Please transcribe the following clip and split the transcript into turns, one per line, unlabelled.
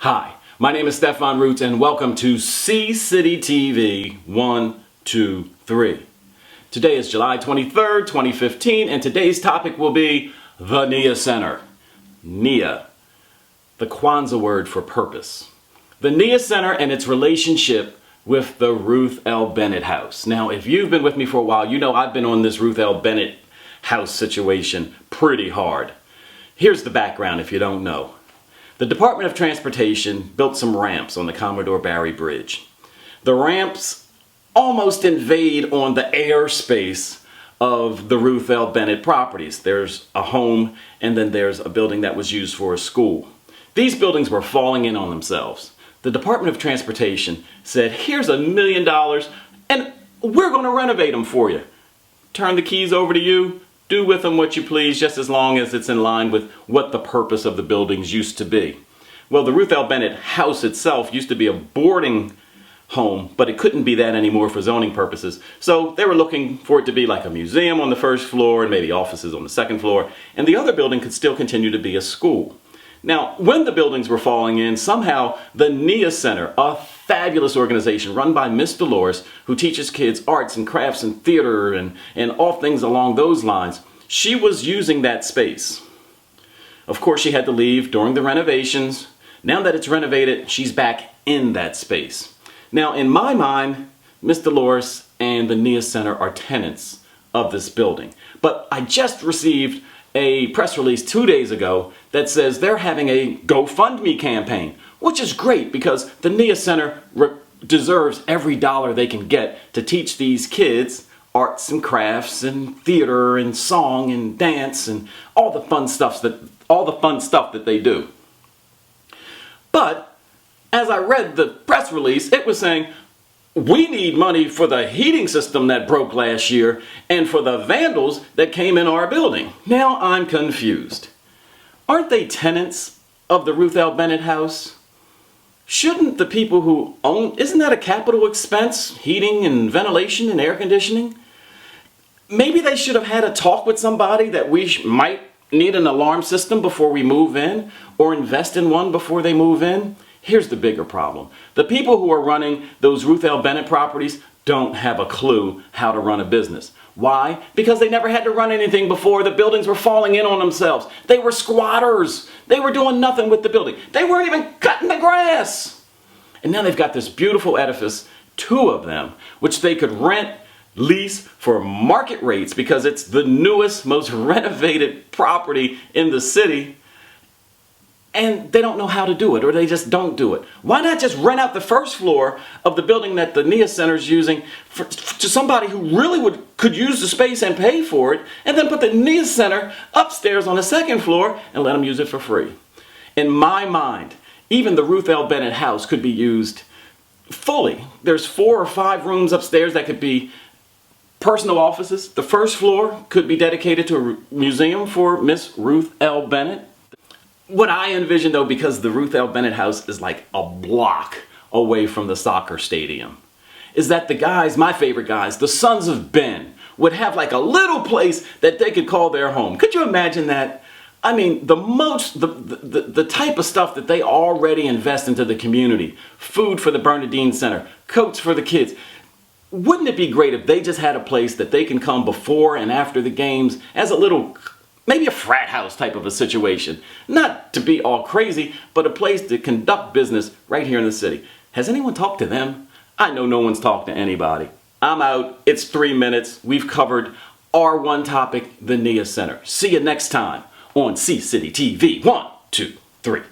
Hi, my name is Ruth and welcome to CCity TV 1, 2, 3. Today is July 23rd, 2015, and today's topic will be the NIA Center. NIA, the Kwanzaa word for purpose. The NIA Center and its relationship with the Ruth L. Bennett house. Now, if you've been with me for a while, you know I've been on this Ruth L. Bennett house situation pretty hard. Here's the background if you don't know. The Department of Transportation built some ramps on the Commodore Barry Bridge. The ramps almost invade on the airspace of the Ruth L. Bennett properties. There's a home and then there's a building that was used for a school. These buildings were falling in on themselves. The Department of Transportation said, here's $1 million and we're going to renovate them for you. Turn the keys over to you. Do with them what you please, just as long as it's in line with what the purpose of the buildings used to be. Well, the Ruth L. Bennett house itself used to be a boarding home, but it couldn't be that anymore for zoning purposes. So they were looking for it to be like a museum on the first floor and maybe offices on the second floor, and the other building could still continue to be a school. Now, when the buildings were falling in, somehow the NIA Center, a fabulous organization run by Miss Dolores, who teaches kids arts and crafts and theater and all things along those lines, she was using that space. Of course, she had to leave during the renovations. Now that it's renovated, she's back in that space. Now, in my mind, Miss Dolores and the NIA Center are tenants of this building. But I just received a press release 2 days ago that says they're having a GoFundMe campaign, which is great because the NIA Center deserves every dollar they can get to teach these kids arts and crafts and theater and song and dance and all the fun stuff that they do. But as I read the press release, it was saying, we need money for the heating system that broke last year and for the vandals that came in our building. Now I'm confused. Aren't they tenants of the Ruth L. Bennett house? Shouldn't the people who own, isn't that a capital expense, heating and ventilation and air conditioning? Maybe they should have had a talk with somebody that we might need an alarm system before we move in or invest in one before they move in. Here's the bigger problem. The people who are running those Ruth L. Bennett properties don't have a clue how to run a business. Why? Because they never had to run anything before. The buildings were falling in on themselves. They were squatters. They were doing nothing with the building. They weren't even cutting the grass. And now they've got this beautiful edifice, 2 of them, which they could rent, lease for market rates because it's the newest, most renovated property in the city. And they don't know how to do it, or they just don't do it. Why not just rent out the first floor of the building that the NIA Center is using to somebody who really could use the space and pay for it, and then put the NIA Center upstairs on the second floor and let them use it for free? In my mind, even the Ruth L. Bennett house could be used fully. There's 4 or 5 rooms upstairs that could be personal offices. The first floor could be dedicated to a museum for Miss Ruth L. Bennett. What I envision, though, because the Ruth L. Bennett house is like a block away from the soccer stadium, is that the guys, my favorite guys, the Sons of Ben, would have like a little place that they could call their home. Could you imagine that? I mean, the type of stuff that they already invest into the community. Food for the Bernadine Center, coats for the kids. Wouldn't it be great if they just had a place that they can come before and after the games as a little, maybe a frat house type of a situation. Not to be all crazy, but a place to conduct business right here in the city. Has anyone talked to them? I know no one's talked to anybody. I'm out. It's 3 minutes. We've covered our one topic, the NIA Center. See you next time on CCity TV 1, 2, 3.